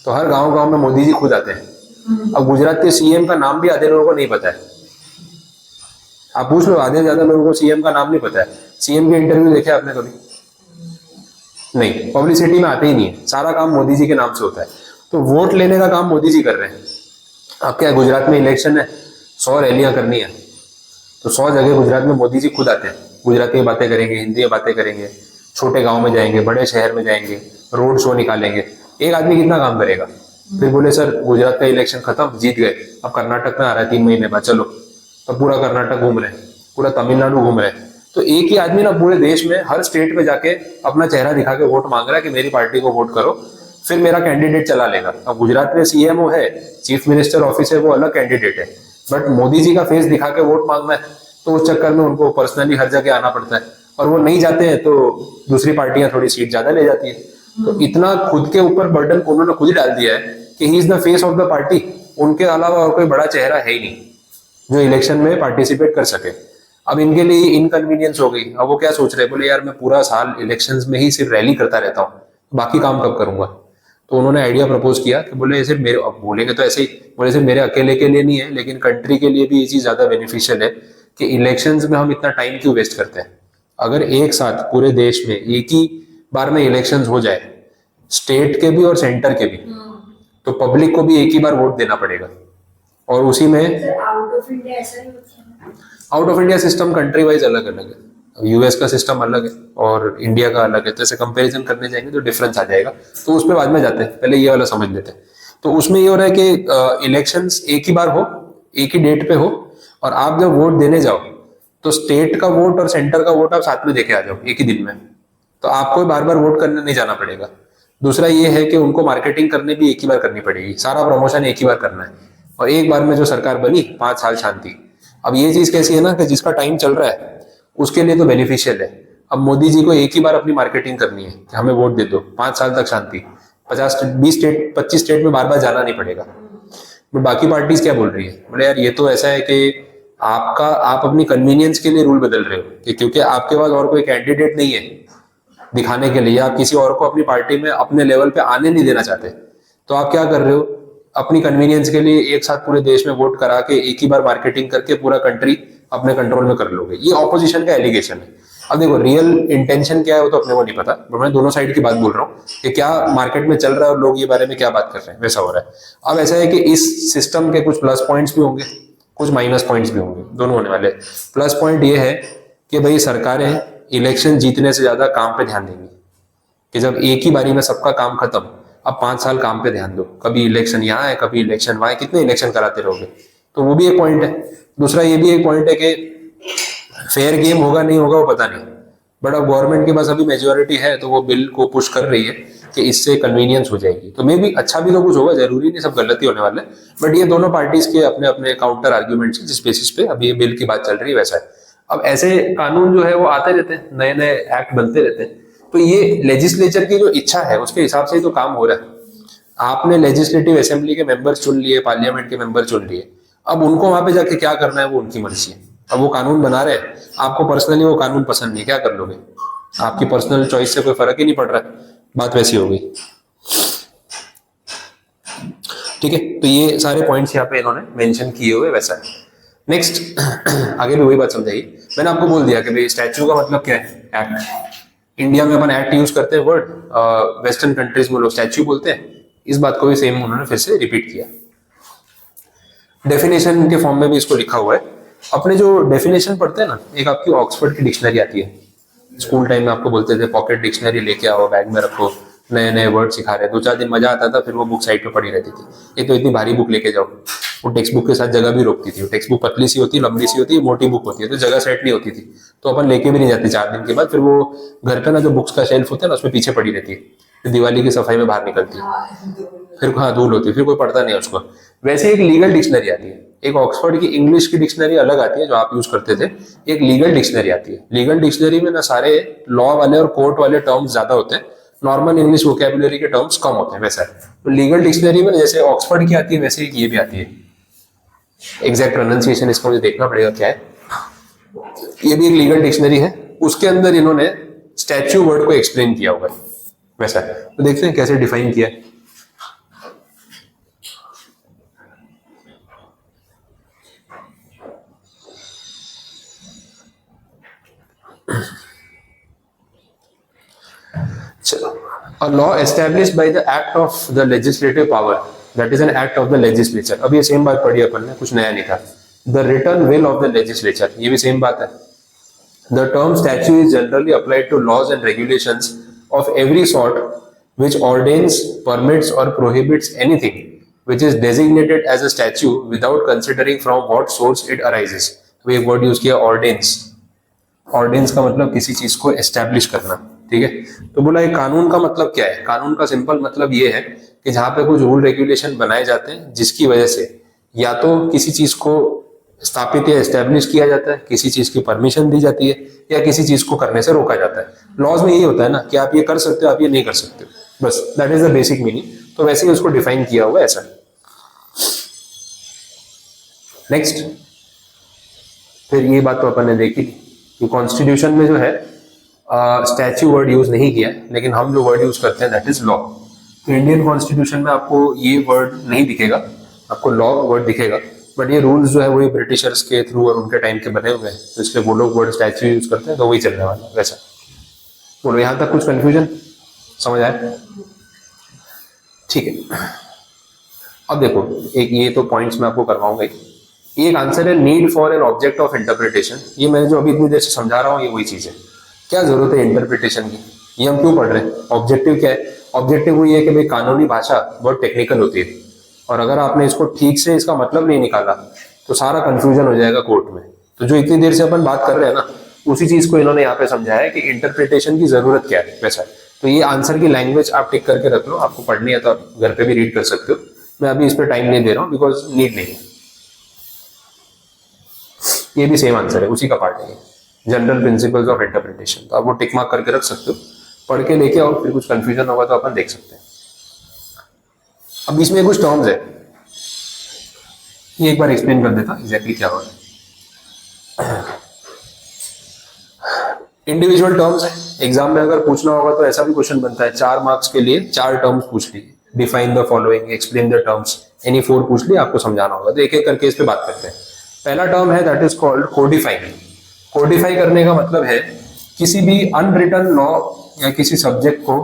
तो हर गांव में मोदी जी खुद आते हैं। अब गुजरात के सीएम का नाम भी आधे लोगों को नहीं पता है, आप पूछ लो, आधे ज्यादा लोगों को सीएम का नाम नहीं पता है। सीएम के इंटरव्यू देखे आपने कभी? नहीं, पब्लिसिटी में आते ही नहीं है, सारा काम मोदी जी के नाम से होता है। तो वोट लेने का काम मोदी जी कर रहे हैं। अब क्या, गुजरात में इलेक्शन है, 100 रैलियां करनी है, तो 100 जगह गुजरात में मोदी जी खुद आते हैं, गुजराती में बातें करेंगे, हिंदी में बातें करेंगे, छोटे गांव में जाएंगे, बड़े शहर में जाएंगे, रोड शो निकालेंगे। एक आदमी कितना काम करेगा? फिर बोले सर गुजरात का इलेक्शन खत्म, जीत गए, अब कर्नाटक में आ रहा है 3 महीने बाद, चलो, तो पूरा कर्नाटक घूम रहे हैं, पूरा तमिलनाडु घूम रहे हैं। तो एक ही आदमी ना पूरे देश में हर स्टेट में जाके अपना चेहरा दिखा के वोट मांग रहा है कि मेरी पार्टी को वोट करो, फिर मेरा कैंडिडेट चला लेगा। अब गुजरात में सीएमओ है, चीफ मिनिस्टर ऑफिस है, वो अलग कैंडिडेट है, बट मोदी जी का फेस दिखा के वोट मांगना है, तो उस चक्कर में उनको पर्सनली हर जगह आना पड़ता है, और वो नहीं जाते हैं तो दूसरी पार्टियां थोड़ी सीट ज्यादा ले जाती है। तो इतना खुद के ऊपर बर्डन उन्होंने खुद ही डाल दिया है कि he is the face of the party, उनके अलावा और कोई बड़ा चेहरा है ही नहीं जो इलेक्शन में पार्टिसिपेट कर सके। अब इनके लिए इनकन्वीनियंस हो गई। अब वो क्या सोच रहे हैं, बोले यार मैं पूरा साल इलेक्शंस में ही सिर्फ रैली करता रहता हूँ, बाकी काम कब करूंगा? तो उन्होंने आइडिया प्रपोज किया कि बोले सिर्फ मेरे, अब बोलेंगे तो ऐसे ही, बोले सिर्फ मेरे अकेले के लिए नहीं है, लेकिन कंट्री के लिए भी ये चीज ज्यादा बेनिफिशियल है कि इलेक्शंस में हम इतना टाइम क्यों वेस्ट करते हैं। अगर एक साथ पूरे देश में एक ही बार में इलेक्शंस हो जाए, स्टेट के भी और सेंटर के भी, तो पब्लिक को भी एक ही बार वोट देना पड़ेगा। और उसी में सर आउट ऑफ इंडिया ऐसा नहीं होता है? Out of India system country wise अलग अलग है। अब यूएस का सिस्टम अलग है और इंडिया का अलग है, तो ऐसे कंपैरिजन करने जाएंगे तो डिफरेंस आ जाएगा, तो उसमें बाद में जाते हैं, पहले ये वाला समझ लेते हैं। तो उसमें ये हो रहा है कि इलेक्शंस एक ही बार हो, एक ही डेट पे हो, और आप जब वोट देने जाओ तो स्टेट का वोट और सेंटर का वोट आप साथ में देके आ जाओ एक ही दिन में, तो आपको बार बार वोट करने नहीं जाना पड़ेगा। दूसरा ये है कि उनको मार्केटिंग करने भी एक ही बार करनी पड़ेगी, सारा प्रमोशन एक ही बार करना है, और एक बार में जो सरकार बनी 5 साल शांति। अब ये चीज कैसी है ना कि जिसका टाइम चल रहा है उसके लिए तो बेनिफिशियल है। अब मोदी जी को एक ही बार अपनी मार्केटिंग करनी है कि हमें वोट दे दो, 5 साल तक शांति, 20 स्टेट 25 स्टेट में बार बार जाना नहीं पड़ेगा। बट बाकी पार्टीज क्या बोल रही है, बोले यार ये तो ऐसा है कि आप अपनी कन्वीनियंस के लिए रूल बदल रहे हो, कि क्योंकि आपके पास और कोई कैंडिडेट नहीं है दिखाने के लिए, आप किसी और को अपनी पार्टी में अपने लेवल पे आने नहीं देना चाहते, तो आप क्या कर रहे हो, अपनी कन्वीनियंस के लिए एक साथ पूरे देश में वोट करा के एक ही बार मार्केटिंग करके पूरा कंट्री अपने कंट्रोल में कर लोगे। ये ऑपोजिशन का एलिगेशन है। अब देखो रियल इंटेंशन क्या है वो तो अपने को नहीं पता, बट मैं दोनों साइड की बात बोल रहा हूँ कि क्या मार्केट में चल रहा है और लोग ये बारे में क्या बात कर रहे हैं, वैसा हो रहा है। अब ऐसा है कि इस सिस्टम के कुछ प्लस पॉइंट्स भी होंगे, कुछ माइनस पॉइंट्स भी होंगे, दोनों होने वाले। प्लस पॉइंट ये है कि भाई सरकारें इलेक्शन जीतने से ज्यादा काम पे ध्यान देंगी, कि जब एक ही बारी में सबका काम खत्म, अब 5 साल काम पे ध्यान दो, कभी इलेक्शन यहाँ है कभी इलेक्शन वहां है, कितने इलेक्शन कराते रहोगे, तो वो भी एक पॉइंट है। दूसरा ये भी एक पॉइंट है कि फेयर गेम होगा नहीं होगा वो पता नहीं, बट अब गवर्नमेंट के पास अभी मेजोरिटी है तो वो बिल को पुश कर रही है कि इससे कन्वीनियंस हो जाएगी, तो मे भी अच्छा भी तो कुछ होगा, जरूरी नहीं सब गलत ही होने वाले, बट ये दोनों पार्टीज के अपने अपने काउंटर आर्ग्यूमेंट्स जिस बेसिस पे अभी ये बिल की बात चल रही है वैसा है। अब ऐसे कानून जो है वो आते रहते हैं, नए नए एक्ट बनते रहते हैं, तो ये लेजिस्लेचर की जो इच्छा है उसके हिसाब से ही तो काम हो रहा है। आपने लेजिस्लेटिव असेंबली के मेंबर्स चुन लिए, पार्लियामेंट के मेंबर चुन लिए, अब उनको वहां पे जाके क्या करना है वो उनकी मर्जी है। अब वो कानून बना रहे हैं, आपको पर्सनली वो कानून पसंद नहीं, क्या कर लोगे, आपकी पर्सनल चॉइस से कोई फर्क ही नहीं पड़ रहा है, बात वैसी हो गई। ठीक है, तो ये सारे पॉइंट्स यहाँ पे इन्होंने मेंशन किए हुए वैसा है। नेक्स्ट आगे भी वही बात समझाइए, मैंने आपको बोल दिया कि भाई स्टैच्यू का मतलब क्या है, एक्ट। इंडिया में अपन एक्ट यूज करते हैं वर्ड, वेस्टर्न कंट्रीज में लोग स्टैच्यू बोलते हैं, इस बात को भी सेम उन्होंने फिर से रिपीट किया। डेफिनेशन के फॉर्म में भी इसको लिखा हुआ है। अपने जो डेफिनेशन पढ़ते हैं ना, एक आपकी ऑक्सफोर्ड की डिक्शनरी आती है, स्कूल टाइम में आपको बोलते थे पॉकेट डिक्शनरी लेके आओ, बैग में रखो, नए नए वर्ड सिखा रहे, 2-4 दिन मजा आता था, फिर वो बुक साइड पे पड़ी रहती थी। ये तो इतनी भारी बुक लेके जाओ, वो टेक्स्ट बुक के साथ जगह भी रोकती थी, टेक्स्ट बुक पतली सी होती है, लंबी सी होती है, मोटी बुक होती है, तो जगह सेट नहीं होती थी, तो अपन लेके भी नहीं जाते 4 दिन के बाद, फिर वो घर पे ना जो बुक्स का शेल्फ होता है ना उसमें पीछे पड़ी रहती है, फिर दिवाली की सफाई में बाहर निकलती है, फिर हाँ धूल होती है, फिर कोई पढ़ता नहीं है उसको। वैसे एक लीगल डिक्शनरी आती है, एक ऑक्सफोर्ड की इंग्लिश की डिक्शनरी अलग आती है जो आप यूज करते थे, एक लीगल डिक्शनरी आती है। लीगल डिक्शनरी में ना सारे लॉ वाले और कोर्ट वाले टर्म्स ज्यादा होते हैं, नॉर्मल इंग्लिश वोकेबुलरी के टर्म्स कम होते हैं, वैसा है। तो लीगल डिक्शनरी में जैसे ऑक्सफोर्ड की आती है वैसे ही ये भी आती है। एग्जैक्ट प्रोनाउंसिएशन इसको मुझे देखना पड़ेगा क्या है, ये भी एक लीगल डिक्शनरी है, उसके अंदर इन्होंने स्टैच्यू वर्ड को एक्सप्लेन किया हुआ है वैसा है। तो देखते हैं कैसे डिफाइन किया है। A law established by the act of the legislative power, that is an act of the legislature। अब ये सेम बात पढ़ी अपन ने, कुछ नया नहीं था। The written will of the legislature, ये भी सेम बात है। The term statute is generally applied to laws and regulations of every sort which ordains, permits or prohibits anything which is designated as a statute without considering from what source it arises। अभी एक word use किया ऑर्डेंस। ऑर्डेंस का मतलब किसी चीज को establish करना, ठीक है। तो बोला ये कानून का मतलब क्या है, कानून का सिंपल मतलब ये है कि जहां पे कुछ रूल रेगुलेशन बनाए जाते हैं जिसकी वजह से या तो किसी चीज को स्थापित या एस्टैब्लिश किया जाता है, किसी चीज की परमिशन दी जाती है, या किसी चीज को करने से रोका जाता है। लॉज में यही होता है ना कि आप ये कर सकते हो, आप ये नहीं कर सकते, बस that is the basic meaning. तो वैसे ही उसको डिफाइन किया हुआ ऐसा। नेक्स्ट, फिर ये बात तो अपन ने देखी कि कॉन्स्टिट्यूशन में जो है स्टैच्यू वर्ड यूज नहीं किया, लेकिन हम जो वर्ड यूज करते हैं दैट इज लॉ। तो इंडियन कॉन्स्टिट्यूशन में आपको ये वर्ड नहीं दिखेगा, आपको लॉ वर्ड दिखेगा, बट ये रूल्स जो है वही ब्रिटिशर्स के थ्रू और उनके टाइम के बने हुए हैं, तो इसलिए वो लोग वर्ड स्टैच्यू यूज करते हैं, तो वही चलने वाला है वैसा। बोलो यहाँ तक कुछ कंफ्यूजन समझ आया? ठीक है, अब देखो एक ये तो पॉइंट्स मैं आपको करवाऊंगा ही। एक आंसर है need for an object of interpretation. ये मैं जो अभी इतनी देर से समझा रहा हूँ ये वही चीज है। क्या जरूरत है इंटरप्रिटेशन की, ये हम क्यों पढ़ रहे हैं? ऑब्जेक्टिव क्या है? ऑब्जेक्टिव वही है कि भाई कानूनी भाषा बहुत टेक्निकल होती है, और अगर आपने इसको ठीक से इसका मतलब नहीं निकाला तो सारा कंफ्यूजन हो जाएगा कोर्ट में। तो जो इतनी देर से अपन बात कर रहे हैं ना, उसी चीज को इन्होंने यहाँ पे समझाया है कि इंटरप्रिटेशन की जरूरत क्या है वैसा। तो ये आंसर की लैंग्वेज आप टिक करके रख लो, आपको पढ़नी है तो आप घर पे भी रीड कर सकते हो, मैं अभी इस पर टाइम नहीं दे रहा हूँ बिकॉज नीड नहीं है। ये भी सेम आंसर है, उसी का पार्ट है, जनरल प्रिंसिपल्स ऑफ इंटरप्रिटेशन। तो आप वो टिक मार्क करके रख सकते हो, पढ़ के लेके आओ, फिर कुछ कंफ्यूजन होगा तो अपन देख सकते हैं। अब इसमें कुछ टर्म्स है, ये एक बार एक्सप्लेन कर देता एग्जैक्टली क्या हो रहा है। इंडिविजुअल टर्म्स है, एग्जाम में अगर पूछना होगा तो ऐसा भी क्वेश्चन बनता है, 4 मार्क्स के लिए 4 टर्म्स पूछ ली, define the following, explain the terms, any 4 पूछ ली, आपको समझाना होगा। तो एक एक करके इस पे बात करते हैं। पहला टर्म है दैट इज कॉल्ड कोडिफाइंग। कोडिफाई करने का मतलब है किसी भी अनरिटन लॉ या किसी सब्जेक्ट को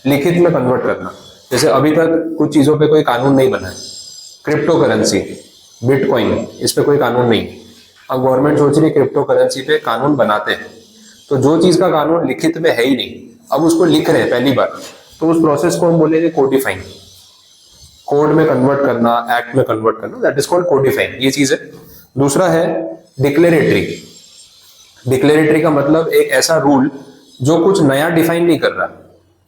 लिखित में कन्वर्ट करना। जैसे अभी तक कुछ चीजों पे कोई कानून नहीं बना है, क्रिप्टो करेंसी, बिटकॉइन, इस पे कोई कानून नहीं है। अब गवर्नमेंट सोच रही है क्रिप्टो करेंसी पे कानून बनाते हैं, तो जो चीज का कानून लिखित में है ही नहीं, अब उसको लिख रहे हैं पहली बार, तो उस प्रोसेस को हम बोलेंगे कोडिफाइंग। कोड में कन्वर्ट करना, एक्ट में कन्वर्ट करना, दैट इज कॉल्ड कोडिफाइंग, ये चीज है। दूसरा है डिक्लेरेटरी। डिक्लेरेटरी का मतलब एक ऐसा रूल जो कुछ नया डिफाइन नहीं कर रहा,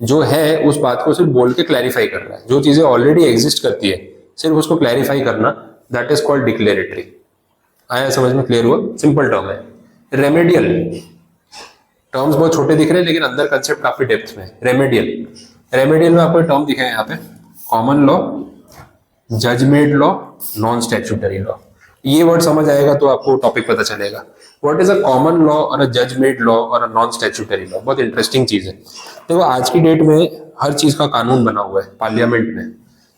जो है उस बात को सिर्फ बोल के क्लैरिफाई कर रहा है। जो चीजें ऑलरेडी एग्जिस्ट करती है सिर्फ उसको क्लैरिफाई करना, दैट इज कॉल्ड डिक्लेरेटरी। आया समझ में? क्लियर हुआ? सिंपल टर्म है। रेमेडियल, टर्म्स बहुत छोटे दिख रहे हैं लेकिन अंदर कंसेप्ट काफी डेप्थ में। रेमेडियल, रेमेडियल में आपको टर्म दिखे हैं यहाँ पे, common law, judgment law, non statutory law. ये वर्ड समझ आएगा तो आपको टॉपिक पता चलेगा। What is a common law और अ जजमेंट लॉ और अ नॉन स्टैट्यूटरी लॉ? बहुत इंटरेस्टिंग चीज है। देखो आज की डेट में हर चीज का कानून बना हुआ है पार्लियामेंट में,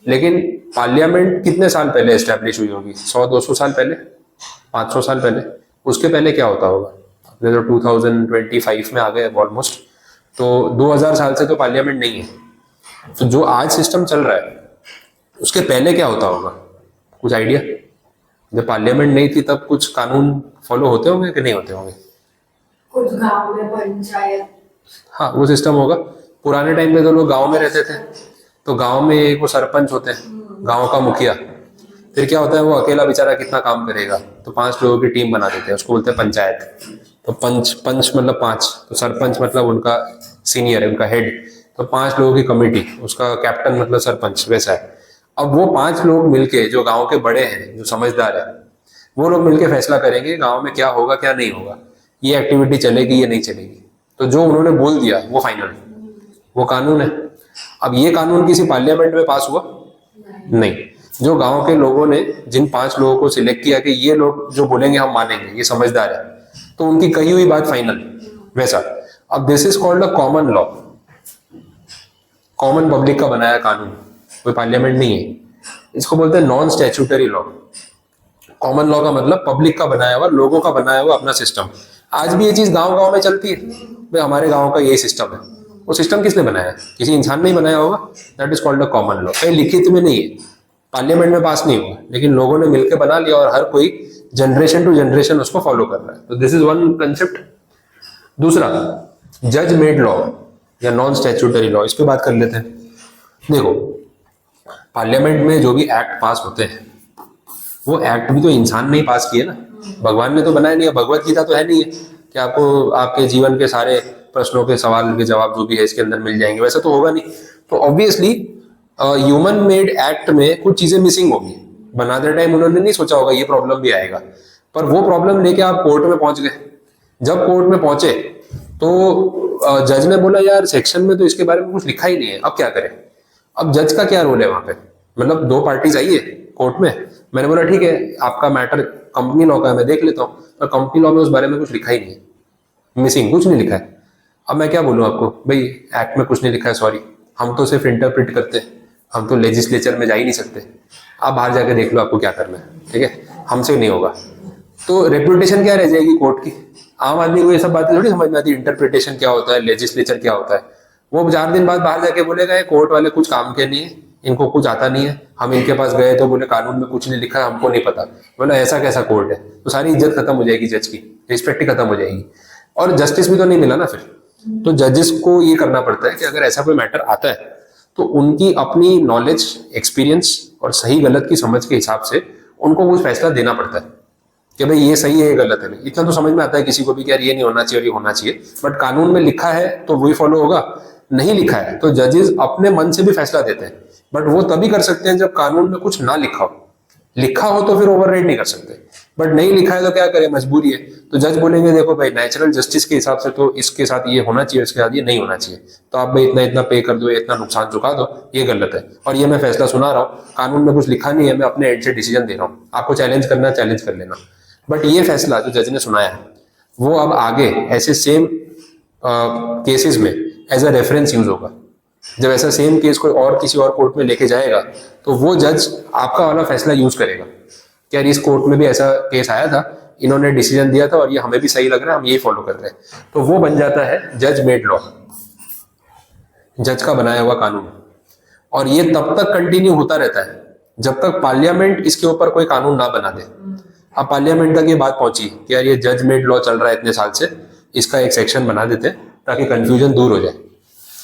लेकिन पार्लियामेंट कितने साल पहले एस्टेब्लिश हुई होगी? 100-200 साल पहले, 500 साल पहले। उसके पहले क्या होता होगा? अपने तो 2025 में आ गए ऑलमोस्ट, तो 2000 साल से तो पार्लियामेंट नहीं है। तो जो आज सिस्टम चल रहा है उसके पहले क्या होता होगा? कुछ आइडिया? जब पार्लियामेंट नहीं थी तब कुछ कानून फॉलो होते होंगे कि नहीं होते होंगे? कुछ गांव में पंचायत, हाँ वो सिस्टम होगा। पुराने टाइम पे तो लोग गांव में रहते थे, तो गांव में एक वो सरपंच होते हैं, गांव का मुखिया। फिर क्या होता है, वो अकेला बेचारा कितना काम करेगा, तो 5 लोगों की टीम बना देते हैं, उसको बोलते हैं पंचायत। तो पंच मतलब 5, तो सरपंच मतलब उनका सीनियर है, उनका हेड। तो 5 लोगों की कमेटी, उसका कैप्टन मतलब सरपंच, वैसा है। अब वो 5 लोग मिलके, जो गांव के बड़े हैं, जो समझदार है, वो लोग मिलके फैसला करेंगे गांव में क्या होगा क्या नहीं होगा, ये एक्टिविटी चलेगी या नहीं चलेगी। तो जो उन्होंने बोल दिया वो फाइनल, वो कानून है। अब ये कानून किसी पार्लियामेंट में पास हुआ? नहीं। जो गांव के लोगों ने जिन 5 लोगों को सिलेक्ट किया कि ये लोग जो बोलेंगे हम मानेंगे, ये समझदार है, तो उनकी कही हुई बात फाइनल, वैसा। अब this is called a common law. Common public का बनाया कानून, कोई पार्लियामेंट नहीं है। इसको बोलते हैं non statutory law. Common law का मतलब पब्लिक का बनाया हुआ, लोगों का बनाया हुआ अपना सिस्टम। आज भी ये चीज गांव गांव में चलती है, भाई हमारे गांव का यही सिस्टम है। वो सिस्टम किसने बनाया? किसी इंसान ने ही बनाया होगा, that is called a common law. कहीं लिखित में नहीं है, पार्लियामेंट में पास नहीं हुआ, लेकिन लोगों ने मिलकर बना लिया और हर कोई जनरेशन टू जनरेशन उसको फॉलो कर रहा है। तो दिस इज वन कंसेप्ट। दूसरा, जज मेड लॉ या नॉन स्टैट्यूटरी लॉ, इस पे बात कर लेते हैं। देखो पार्लियामेंट में जो भी एक्ट पास होते हैं, वो एक्ट भी तो इंसान ने ही पास किए ना, भगवान ने तो बनाया नहीं है। भगवत गीता तो है नहीं है कि आपको आपके जीवन के सारे प्रश्नों के सवाल के जवाब जो भी है इसके अंदर मिल जाएंगे, वैसा तो होगा नहीं। तो ऑब्वियसली ह्यूमन मेड एक्ट में कुछ चीजें मिसिंग होगी। बनाते टाइम उन्होंने नहीं सोचा होगा ये प्रॉब्लम भी आएगा, पर वो प्रॉब्लम लेके आप कोर्ट में पहुंच गए। जब कोर्ट में पहुंचे तो जज ने बोला यार सेक्शन में तो इसके बारे में कुछ लिखा ही नहीं है, अब क्या करें। अब जज का क्या रोल है वहां पे? मतलब 2 पार्टीज आई है कोर्ट में, मैंने बोला ठीक है आपका मैटर कंपनी लॉ का है, मैं देख लेता हूँ, पर कंपनी लॉ में उस बारे में कुछ लिखा ही नहीं है, मिसिंग, कुछ नहीं लिखा है। अब मैं क्या बोलूँ आपको, भाई एक्ट में कुछ नहीं लिखा है, सॉरी, हम तो सिर्फ इंटरप्रेट करते हैं, हम तो लेजिस्लेचर में जा ही नहीं सकते। आप बाहर जाके देख लो आपको क्या करना है, ठीक है, हमसे नहीं होगा। तो रेपुटेशन क्या रह जाएगी कोर्ट की? आम आदमी को ये सब बातें थोड़ी समझ में आती, इंटरप्रिटेशन क्या होता है, लेजिस्लेचर क्या होता है। वो 4 दिन बाद बाहर जाके बोलेगा ये कोर्ट वाले कुछ काम के नहीं है, इनको कुछ आता नहीं है, हम इनके पास गए तो बोले कानून में कुछ नहीं लिखा है, हमको नहीं पता। बोला ऐसा कैसा कोर्ट है? तो सारी इज्जत खत्म हो जाएगी जज की, रिस्पेक्ट ही खत्म हो जाएगी, और जस्टिस भी तो नहीं मिला ना फिर। तो जजेस को ये करना पड़ता है कि अगर ऐसा कोई मैटर आता है तो उनकी अपनी नॉलेज, एक्सपीरियंस और सही गलत की समझ के हिसाब से उनको कुछ फैसला देना पड़ता है कि भाई ये सही है ये गलत है। इतना तो समझ में आता है किसी को भी कि यार ये नहीं होना चाहिए और ये होना चाहिए, बट कानून में लिखा है तो वही फॉलो होगा, नहीं लिखा है तो जजेस अपने मन से भी फैसला देते हैं, बट वो तभी कर सकते हैं जब कानून में कुछ ना लिखा हो। लिखा हो तो फिर ओवरराइड नहीं कर सकते, बट नहीं लिखा है तो क्या करें, मजबूरी है। तो जज बोलेंगे देखो भाई नेचुरल जस्टिस के हिसाब से तो इसके साथ ये होना चाहिए, इसके साथ ये नहीं होना चाहिए, तो आप भाई इतना इतना पे कर दो, इतना नुकसान चुका दो, ये गलत है। और ये मैं फैसला सुना रहा हूँ, कानून में कुछ लिखा नहीं है, मैं अपने एंड से डिसीजन दे रहा हूँ, आपको चैलेंज करना चैलेंज कर लेना। बट ये फैसला जो जज ने सुनाया है वो अब आगे ऐसे सेम केसेस में एज अ रेफरेंस यूज होगा। जब ऐसा सेम केस कोई और किसी और कोर्ट में लेके जाएगा तो वो जज आपका वाला फैसला यूज करेगा कि यार इस कोर्ट में भी ऐसा केस आया था, इन्होंने डिसीजन दिया था और ये हमें भी सही लग रहा है, हम यही फॉलो कर रहे हैं। तो वो बन जाता है जज मेड लॉ, जज का बनाया हुआ कानून। और ये तब तक कंटिन्यू होता रहता है जब तक पार्लियामेंट इसके ऊपर कोई कानून ना बना दे। अब पार्लियामेंट तक ये बात पहुंची कि यार ये जज मेड लॉ चल रहा है इतने साल से, इसका एक सेक्शन बना देते हैं ताकि कंफ्यूजन दूर हो जाए।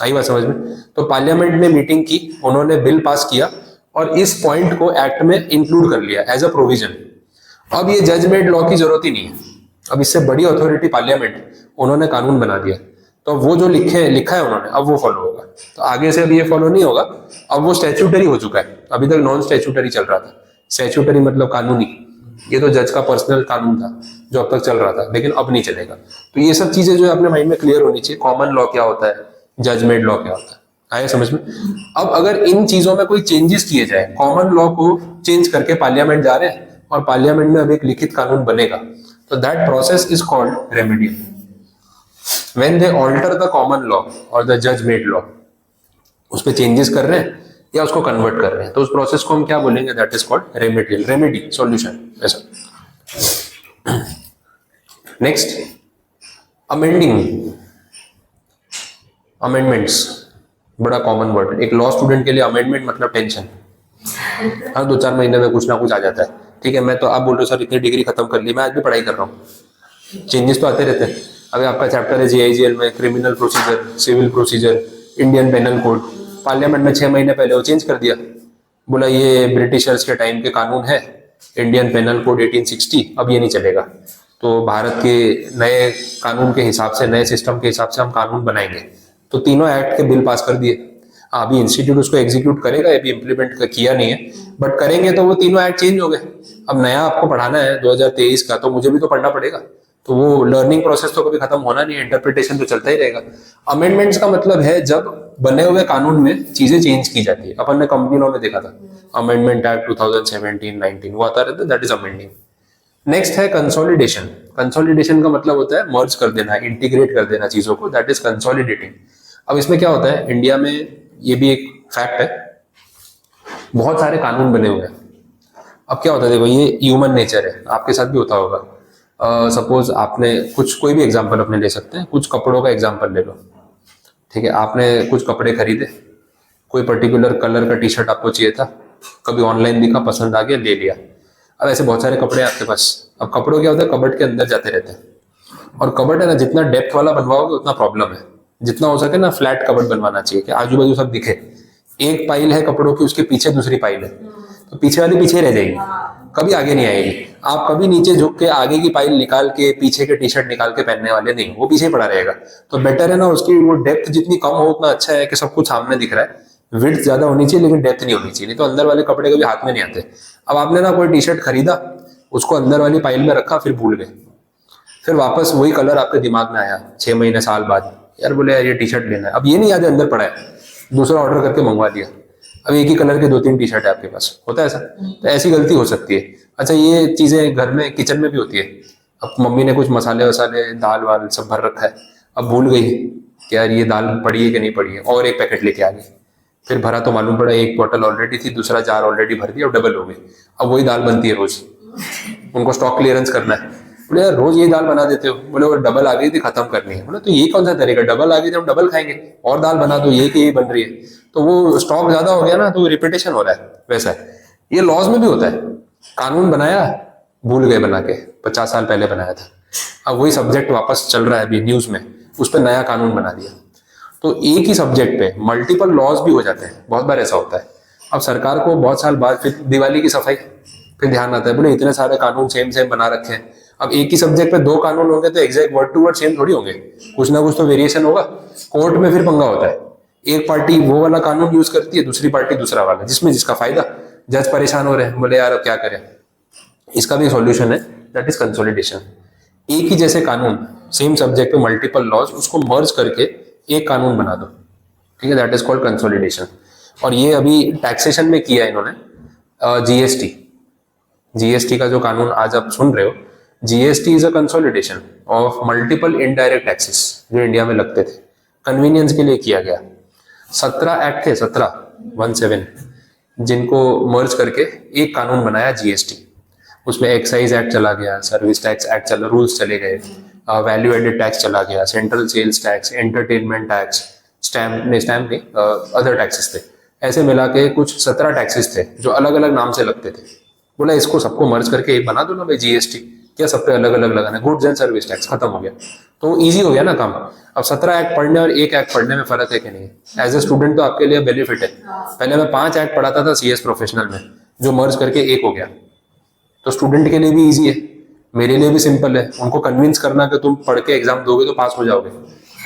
आई बात समझ में? तो पार्लियामेंट ने मीटिंग की, उन्होंने बिल पास किया और इस पॉइंट को एक्ट में इंक्लूड कर लिया एज अ प्रोविजन। अब ये जज मेड लॉ की जरूरत ही नहीं है, अब इससे बड़ी अथॉरिटी पार्लियामेंट, उन्होंने कानून बना दिया, तो वो जो लिखा है उन्होंने अब वो फॉलो होगा। तो आगे से अब ये फॉलो नहीं होगा, अब वो स्टैट्यूटरी हो चुका है, अभी तक नॉन स्टैट्यूटरी चल रहा था। स्टैट्यूटरी मतलब कानूनी, ये तो जज का पर्सनल कानून था जो अब तक चल रहा था, लेकिन अब नहीं चलेगा। तो ये सब चीजें जो अपने माइंड में क्लियर होनी चाहिए, कॉमन लॉ क्या होता है, जज मेड लॉ क्या होता है, आया समझ में? अब अगर इन चीजों में कोई चेंजेस किए जाए, कॉमन लॉ को चेंज करके पार्लियामेंट जा रहे हैं और पार्लियामेंट में अब एक लिखित कानून बनेगा, तो that process is called remedial. When they alter the common law और द जज मेड लॉ, उस पर चेंजेस कर रहे हैं या उसको कन्वर्ट कर रहे हैं, तो उस प्रोसेस को हम क्या बोलेंगे, that is called remedial, remedy, solution, ऐसा। नेक्स्ट, अमेंडिंग, अमेंडमेंट्स, बड़ा कॉमन वर्ड। एक लॉ स्टूडेंट के लिए अमेंडमेंट मतलब टेंशन, हर 2-4 महीने में कुछ ना कुछ आ जाता है। ठीक है, मैं तो आप बोल रहे हो सर इतनी डिग्री खत्म कर ली, मैं आज भी पढ़ाई कर रहा हूँ, चेंजेस तो आते रहते हैं। अभी आपका चैप्टर है जीआईजीएल में, criminal procedure, civil procedure, Indian penal code, parliament में 6 महीने पहले वो चेंज कर दिया, बोला ये ब्रिटिशर्स के टाइम के कानून है, इंडियन पेनल कोड 1860, अब ये नहीं चलेगा, तो भारत के नए कानून के हिसाब से, नए सिस्टम के हिसाब से हम कानून बनाएंगे। तो तीनों एक्ट के बिल पास कर दिए। अभी इंस्टीट्यूट उसको एग्जीक्यूट करेगा, अभी इम्प्लीमेंट किया नहीं है, बट करेंगे तो वो तीनों एक्ट चेंज हो गए। अब नया आपको पढ़ाना है 2023 का, तो मुझे भी तो पढ़ना पड़ेगा, तो वो लर्निंग प्रोसेस तो कभी खत्म होना नहीं है, इंटरप्रिटेशन तो चलता ही रहेगा। अमेंडमेंट्स का मतलब है जब बने हुए कानून में चीजें चेंज की जाती है। अपन ने कंपनी लॉ में देखा था अमेंडमेंट एक्ट 2017-19, वो आता रहता है, दैट इज अमेंडिंग। नेक्स्ट है कंसोलिडेशन। कंसोलिडेशन का मतलब होता है मर्ज कर देना, इंटीग्रेट कर देना चीजों को, दैट इज कंसोलिडेटिंग। अब इसमें क्या होता है, इंडिया में ये भी एक फैक्ट है, बहुत सारे कानून बने हुए हैं। अब क्या होता है, देखो ये ह्यूमन नेचर है, आपके साथ भी होता होगा। सपोज आपने कुछ, कोई भी एग्जांपल अपने ले सकते हैं, कुछ कपड़ों का एग्जांपल ले लो। ठीक है, आपने कुछ कपड़े खरीदे, कोई पर्टिकुलर कलर का टी शर्ट आपको चाहिए था, कभी ऑनलाइन दिखा, पसंद आ गया, ले लिया। अब ऐसे बहुत सारे कपड़े हैं आपके पास। अब कपड़ों क्या होता है, कबर्ड के अंदर जाते रहते हैं, और कबर्ड है ना, जितना डेप्थ वाला बनवाओगे उतना प्रॉब्लम है। जितना हो सके ना फ्लैट कबर्ड बनवाना चाहिए कि आजू बाजू सब दिखे। एक पाइल है कपड़ों की, उसके पीछे दूसरी पाइल है, तो पीछे वाली पीछे रह जाएगी, कभी आगे नहीं आएगी। आप कभी नीचे झुक के आगे की पाइल निकाल के पीछे के टी शर्ट निकाल के पहनने वाले नहीं, वो पीछे पड़ा रहेगा। तो बेटर है ना उसकी वो डेप्थ जितनी कम हो उतना अच्छा है कि सब कुछ सामने दिख रहा है। विड्थ ज्यादा होनी चाहिए लेकिन डेप्थ नहीं होनी चाहिए, नहीं तो अंदर वाले कपड़े कभी हाथ में नहीं आते। अब आपने ना कोई टी शर्ट खरीदा, उसको अंदर वाली पाइल में रखा, फिर भूल गए, फिर वापस वही कलर आपके दिमाग में आया 6 महीने साल बाद, यार बोले यार ये टी शर्ट लेना है, अब ये नहीं याद है अंदर पड़ा है, दूसरा ऑर्डर करके मंगवा दिया, अब एक ही कलर के 2-3 टी शर्ट है आपके पास, होता है ऐसा? तो ऐसी गलती हो सकती है। अच्छा, ये चीजें घर में किचन में भी होती है। अब मम्मी ने कुछ मसाले वसाले, दाल वाल सब भर रखा है, अब भूल गई कि यार ये दाल पड़ी है कि नहीं पड़ी है, और एक पैकेट लेके आ गई, फिर भरा तो मालूम पड़ा एक बॉटल ऑलरेडी थी, दूसरा जार ऑलरेडी भर दिया, अब डबल हो गई। अब वही दाल बनती है रोज, उनको स्टॉक क्लियरेंस करना है। बोले यार रोज ये दाल बना देते हो। बोले वो डबल आ गई थी, खत्म करनी है। बोले तो ये कौन सा तरीका, डबल आ गई तो हम डबल खाएंगे और दाल बना दो, ये कि ये बन रही है। तो वो स्टॉक ज्यादा हो गया ना, तो रिपीटेशन हो रहा है। वैसा है ये लॉज में भी होता है। कानून बनाया, भूल गए बना के, 50 साल पहले बनाया था, अब वही सब्जेक्ट वापस चल रहा है अभी न्यूज में, उस पर नया कानून बना दिया। तो एक ही सब्जेक्ट पे मल्टीपल लॉज भी हो जाते हैं, बहुत बार ऐसा होता है। अब सरकार को बहुत साल बाद फिर दिवाली की सफाई, फिर ध्यान आता है बोले इतने सारे कानून सेम सेम बना रखे हैं, अब एक ही सब्जेक्ट पे 2 कानून होंगे तो exact word to word same थोड़ी होंगे, कुछ ना कुछ तो वेरिएशन होगा। कोर्ट में फिर पंगा होता है, एक पार्टी वो वाला कानून यूज करती है, दूसरी पार्टी दूसरा वाला, जिसमें जिसका फायदा। जज परेशान हो रहे हैं, बोले यार अब क्या करें। इसका भी सॉल्यूशन है, दैट इज कंसोलिडेशन। एक ही जैसे कानून सेम सब्जेक्ट पे मल्टीपल लॉज, उसको मर्ज करके एक कानून बना दो, ठीक है, दैट इज कॉल्ड कंसोलिडेशन। और ये अभी टैक्सेशन में किया है इन्होंने, जीएसटी का जो कानून आज आप सुन रहे हो, GST is a consolidation of multiple indirect taxes जो इंडिया में लगते थे, कन्वीनियंस के लिए किया गया। 17 एक्ट थे, 17 जिनको मर्ज करके एक कानून बनाया जीएसटी। उसमें एक्साइज एक्ट चला गया, सर्विस टैक्स एक्ट रूल्स चले गए, वैल्यू एडेड टैक्स चला गया, central sales tax, entertainment tax, stamp नहीं, अदर टैक्सेस थे। ऐसे मिला के कुछ 17 टैक्सेस थे जो अलग अलग नाम से लगते थे। बोला इसको सबको मर्ज करके एक बना दो ना भाई जीएसटी, क्या सब पे अलग अलग लगाना है, गुड्स एंड सर्विस टैक्स, खत्म हो गया। तो इजी हो गया ना काम। अब 17 एक्ट पढ़ने और एक एक्ट पढ़ने में फर्क है कि नहीं? एज ए स्टूडेंट तो आपके लिए बेनिफिट है। पहले मैं 5 एक्ट पढ़ाता था सीएस प्रोफेशनल में, जो मर्ज करके एक हो गया, तो स्टूडेंट के लिए भी ईजी है, मेरे लिए भी सिंपल है। उनको कन्विंस करना कि तुम पढ़ के एग्जाम दोगे तो पास हो जाओगे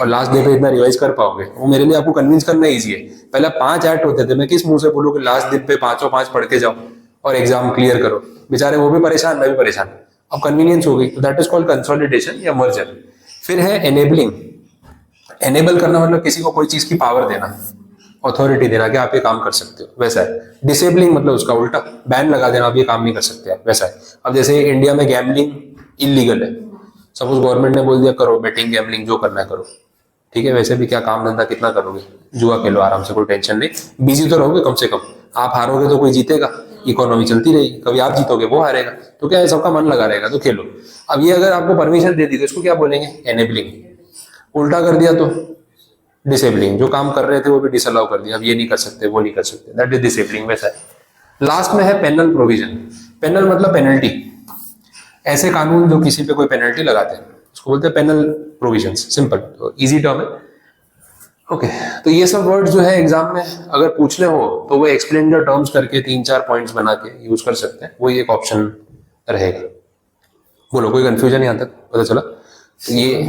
और लास्ट डे पे इतना रिवाइज कर पाओगे, वो मेरे लिए आपको कन्विंस करना ईजी है। पहले 5 एक्ट होते थे, मैं किस मुंह से बोलूँ कि लास्ट दिन पे 5 पढ़ के जाओ और एग्जाम क्लियर करो, बेचारे वो भी परेशान, मैं भी परेशान। अब कन्वीनियंस हो गई, तो दैट इज कॉल्ड कंसोलिडेशन या मर्जर। फिर है एनेबलिंग। एनेबल करना मतलब किसी को कोई चीज की पावर देना, अथॉरिटी देना कि आप ये काम कर सकते हो, वैसा है। डिसेबलिंग मतलब उसका उल्टा, बैन लगा देना, आप ये काम नहीं कर सकते आप, वैसा है। अब जैसे इंडिया में गैम्बलिंग इलीगल है, सपोज गवर्नमेंट ने बोल दिया करो बेटिंग गैम्बलिंग जो करना है करो, ठीक है। वैसे भी क्या काम धंधा कितना करोगे, जुआ खेलो आराम से, कोई टेंशन नहीं, बिजी तो रहोगे कम से कम। आप हारोगे तो कोई जीतेगा, इकोनॉमी चलती रहेगी, कभी आप जीतोगे वो हारेगा, तो क्या है, सबका मन लगा रहेगा, तो खेलो। अब ये अगर आपको परमिशन दे दी तो इसको क्या बोलेंगे, एनेबलिंग। उल्टा कर दिया तो डिसेबलिंग, जो काम कर रहे थे वो भी डिसअलाउ कर दिया, अब ये नहीं कर सकते वो नहीं कर सकते, दैट इज डिसेबलिंग, वैसा है। लास्ट में है पेनल प्रोविजन। पेनल मतलब पेनल्टी, ऐसे कानून जो किसी पे कोई पेनल्टी लगाते हैं उसको बोलते हैं पेनल प्रोविजन, सिंपल, तो इजी टर्म है। ओके, तो ये सब वर्ड जो है एग्जाम में अगर पूछने हो तो वो एक्सप्लेन द टर्म्स करके 3-4 पॉइंट्स बना के यूज कर सकते हैं, वही एक ऑप्शन रहेगा। बोलो, कोई कंफ्यूजन यहाँ तक पता चला? ये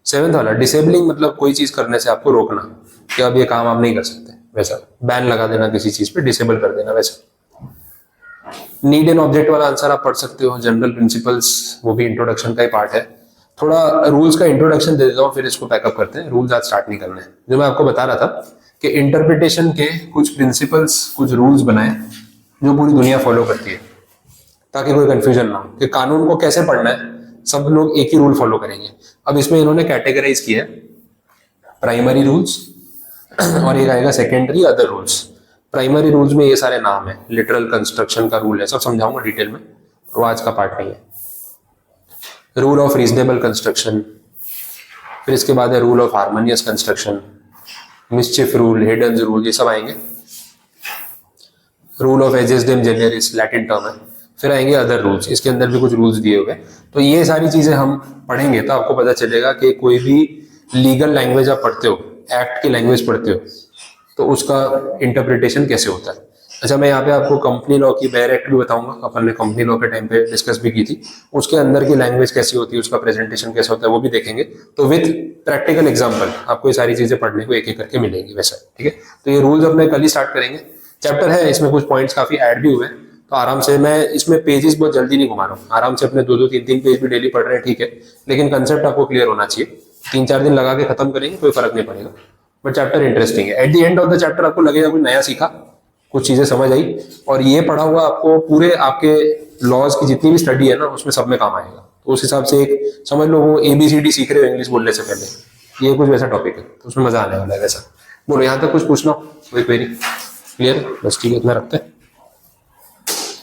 7th वाला डिसेबलिंग मतलब कोई चीज करने से आपको रोकना, कि अब ये काम आप नहीं कर सकते, वैसा। बैन लगा देना किसी चीज पे, डिसेबल कर देना, वैसा। नीड एंड ऑब्जेक्ट वाला आंसर आप पढ़ सकते हो, जनरल प्रिंसिपल्स वो भी इंट्रोडक्शन का ही पार्ट है। थोड़ा रूल्स का इंट्रोडक्शन दे देता हूँ, फिर इसको पैकअप करते हैं। रूल्स आज स्टार्ट नहीं करने हैं। जो मैं आपको बता रहा था कि इंटरप्रिटेशन के कुछ प्रिंसिपल्स, कुछ रूल्स बनाए जो पूरी दुनिया फॉलो करती है, ताकि कोई कंफ्यूजन ना हो कि कानून को कैसे पढ़ना है, सब लोग एक ही रूल फॉलो करेंगे। अब इसमें इन्होंने कैटेगराइज किया है, प्राइमरी रूल्स और एक आएगा secondary other rules. Primary rules में ये सारे नाम है, लिटरल कंस्ट्रक्शन का रूल है, सब समझाऊंगा डिटेल में, वो आज का पार्ट नहीं है। रूल ऑफ रीजनेबल कंस्ट्रक्शन, फिर इसके बाद है rule of harmonious construction, mischief rule, hidden rule, ये सब आएंगे। Rule of एजेसडेम Gennaris Latin term है। फिर आएंगे अदर रूल्स, इसके अंदर भी कुछ रूल्स दिए हुए। तो ये सारी चीजें हम पढ़ेंगे तो आपको पता चलेगा कि कोई भी लीगल लैंग्वेज आप पढ़ते हो, एक्ट की लैंग्वेज पढ़ते हो, तो उसका इंटरप्रिटेशन कैसे होता है। अच्छा, मैं यहाँ पे आपको कंपनी लॉ की बेयर एक्ट भी बताऊंगा, अपन ने कंपनी लॉ के टाइम पे डिस्कस भी की थी, उसके अंदर की लैंग्वेज कैसी होती है, उसका प्रेजेंटेशन कैसा होता है, वो भी देखेंगे। तो विथ प्रैक्टिकल एग्जाम्पल आपको ये सारी चीजें पढ़ने को एक एक करके मिलेंगी, वैसा, ठीक है। तो ये रूल्स अपने कल ही स्टार्ट करेंगे। चैप्टर है, इसमें कुछ पॉइंट्स काफी ऐड भी हुए हैं, तो आराम से, मैं इसमें पेजेस बहुत जल्दी नहीं घुमा रहा हूँ, आराम से अपने 2-2, 3-3 पेज भी डेली पढ़ रहे हैं, ठीक है, लेकिन कंसेप्ट आपको क्लियर होना चाहिए। 3-4 दिन लगा के खत्म करेंगे, कोई फर्क नहीं पड़ेगा, बट चैप्टर इंटरेस्टिंग है। At the end of the chapter आपको लगेगा कुछ नया सीखा, कुछ चीजें समझ आई, और ये पढ़ा हुआ आपको पूरे आपके लॉज की जितनी भी स्टडी है ना, उसमें सब में काम आएगा। तो उस हिसाब से एक समझ लो, वो ABCD सीख रहे हो इंग्लिश बोलने से पहले, ये कुछ वैसा टॉपिक है, तो उसमें मजा आने वाला है, वैसा, बोलो यहाँ तक कुछ पूछना हो, कोई क्वेरी? क्लियर है? बस ठीक है, इतना रखते हैं।